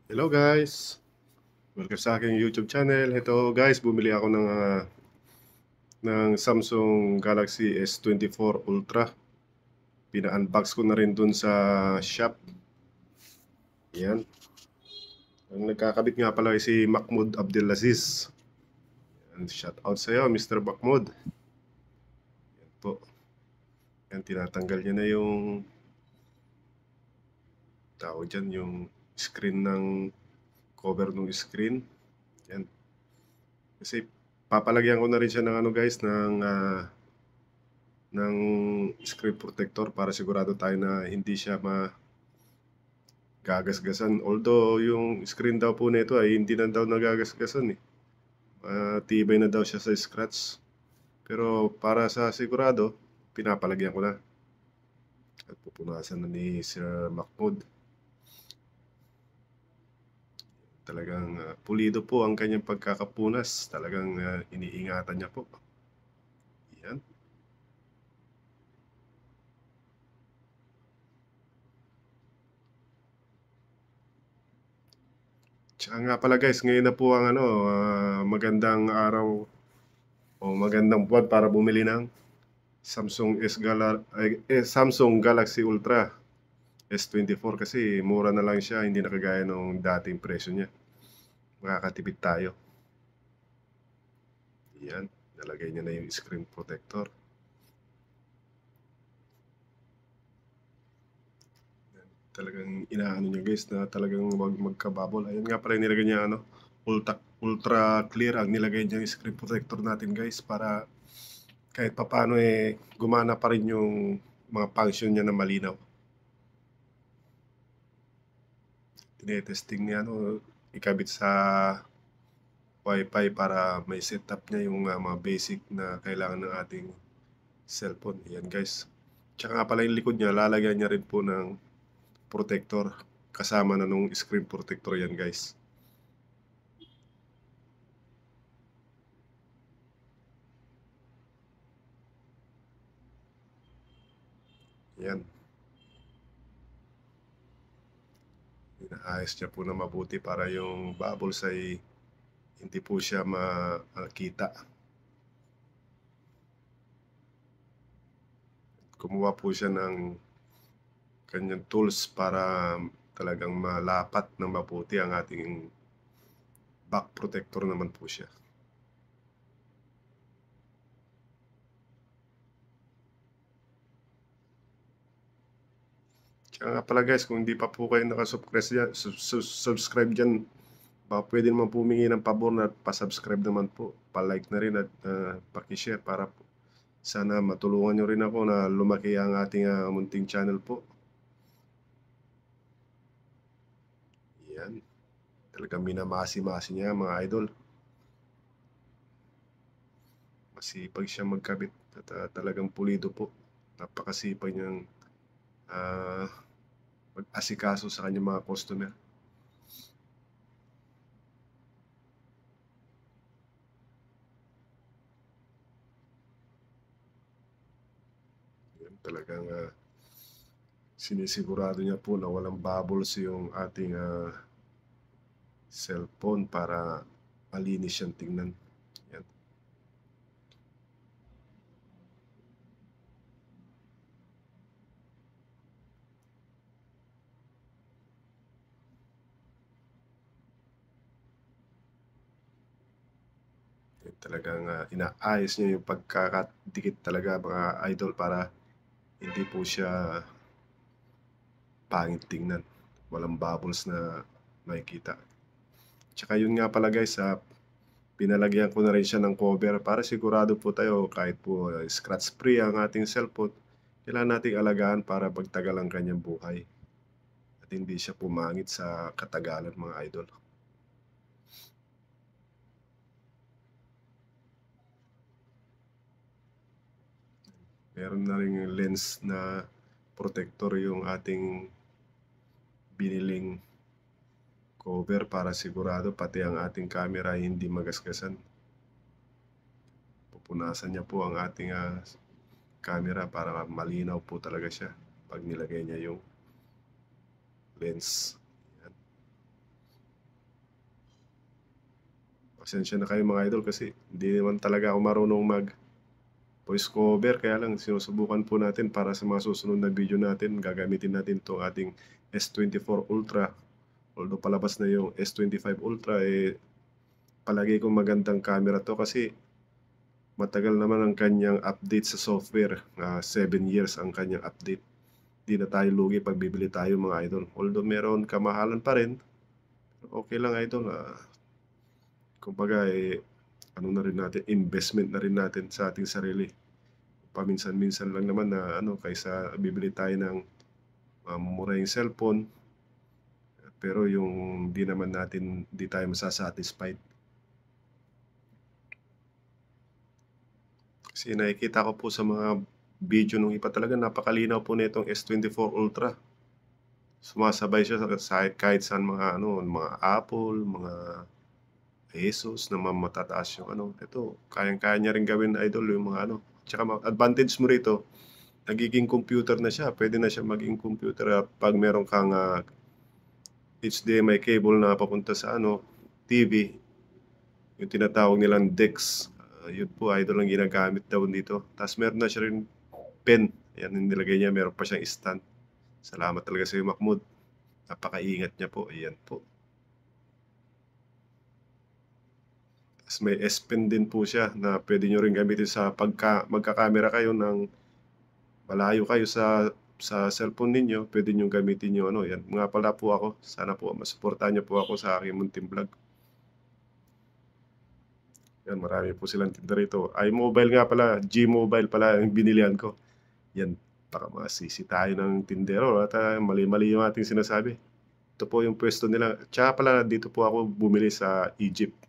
Hello guys! Welcome sa aking YouTube channel. Ito guys, bumili ako ng Samsung Galaxy S24 Ultra. Pina-unbox ko na rin dun sa shop. Yan. Ang nagkakabit nga pala ay si Mahmoud Abdelaziz. Shout out sa iyo, Mr. Mahmoud. Yan po. Yan, tinatanggal niya na yung tawag dyan, yung screen ng cover ng screen. Yan. Kasi papalagyan ko na rin siya ng ano guys, ng screen protector para sigurado tayo na hindi siya magagasgasan. Although yung screen daw po nito ay hindi na daw nagagasgasan eh. Tibay na daw siya sa scratch. Pero para sa sigurado, pinapalagyan ko na. At pupunasan na ni Sir Mahmoud. Talagang pulido po ang kanyang pagkakapunas. Talagang iniingatan niya po. Yan. Tsaka nga pala guys, ngayon na po ang magandang araw o magandang buwan para bumili ng Samsung Galaxy Ultra S24 kasi mura na lang siya, hindi na kagaya nung dating presyo niya. Makakatipid tayo. Yan, nalagay niya na yung screen protector. Talagang inaano niya guys na talagang magkabubble. Ayun nga pala yung nilagay niya ultra clear ang nilagay niya yung screen protector natin guys para kahit papaano gumana pa rin yung mga function niya na malinaw. Tinetesting niya ikabit sa Wi-Fi para may setup niya yung mga basic na kailangan ng ating cellphone. Yan guys. Tsaka nga pala yung likod niya, lalagyan niya rin po ng protector. Kasama na nung screen protector yan guys. Yan. Inaayos niya po na mabuti para yung bubbles ay hindi po siya makita. Kumuha po siya ng kanyang tools para talagang malapat ng mabuti ang ating back protector naman po siya. Kaya nga pala guys, kung hindi pa po kayo nakasubscribe dyan, baka pwede naman po humingi ng pabor na pasubscribe naman po. Pa-like na rin at pakishare para po sana matulungan nyo rin ako na lumaki ang ating munting channel po. Yan. Talagang minamasi-masi niya mga idol. Masipag siya magkabit at talagang pulido po. Napakasipag niyang mag-asikaso sa kanyang mga customer. Yan, talagang sinisigurado niya po na walang bubbles yung ating cellphone para malinis siyang tingnan. Yan. Yan, talagang inaayos niya yung pagkakadikit talaga mga idol para hindi po siya pangit tingnan. Walang bubbles na makikita. Tsaka yun nga pala guys, pinalagyan ko na rin siya ng cover para sigurado po tayo kahit po scratch free ang ating cellphone, kailangan nating alagaan para pagtagal ang kanyang buhay at hindi siya pumangit sa katagalan mga idol. Meron na rin yung lens na protector yung ating biniling cover para sigurado pati ang ating camera hindi magasgasan. Pupunasan niya po ang ating camera para malinaw po talaga siya pag nilagay niya yung lens. Yan. Pasensya na kayo mga idol kasi hindi naman talaga ako marunong mag voice cover, kaya lang sinusubukan po natin para sa mga susunod na video natin gagamitin natin 'tong ating S24 Ultra. Although palabas na yung S25 Ultra, palagay ko magandang camera 'to kasi matagal naman ang kanyang update sa software, 7 years ang kanyang update. 'Di na tayo lugi 'pag bibili tayo mga idol. Although meron kamahalan pa rin, okey lang idol, kumbaga, ano na rin natin, investment na rin natin sa ating sarili. Paminsan-minsan lang naman na ano, kaysa bibili tayo ng, mumurahing cellphone, pero yung 'di tayo masa-satisfied. Kasi nakikita ko po sa mga video nung iba talaga napakalinaw po nitong S24 Ultra. Sumasabay siya kahit saan mga ano, mga Apple, mga Asus na matataas yung ano, ito kayang-kaya niya rin gawin idol yung mga ano, tsaka advantage mo rito, nagiging computer na siya, puwede na siya maging computer, 'pag meron kang, HDMI cable na papunta sa ano, TV, yung tinatawag nilang DeX, yun po idol ang ginagamit daw dito. Ta's meron na siya ring pen, ayan yung nilagay niya, meron pa siyang stand. Salamat talaga sa'yo Macmood, napakaingat niya po, ayan po. Ta's may S Pen din po siya na puwede niyo rin gamitin sa magka-camera kayo ng malayo kayo sa cellphone ninyo, puwede niyong gamitin yung ano, 'yan nga pala po ako, sana po masuportahan niyo po ako sa aking munting vlog. 'Yan, marami po silang tinda rito. iMobile nga pala, Gmobile pala yung binilihan ko. 'Yan, baka masisi tayo ng tindero at, mali-mali yung ating sinasabi. Ito po yung puwesto nila, tsaka pala dito po ako bumili sa Egypt.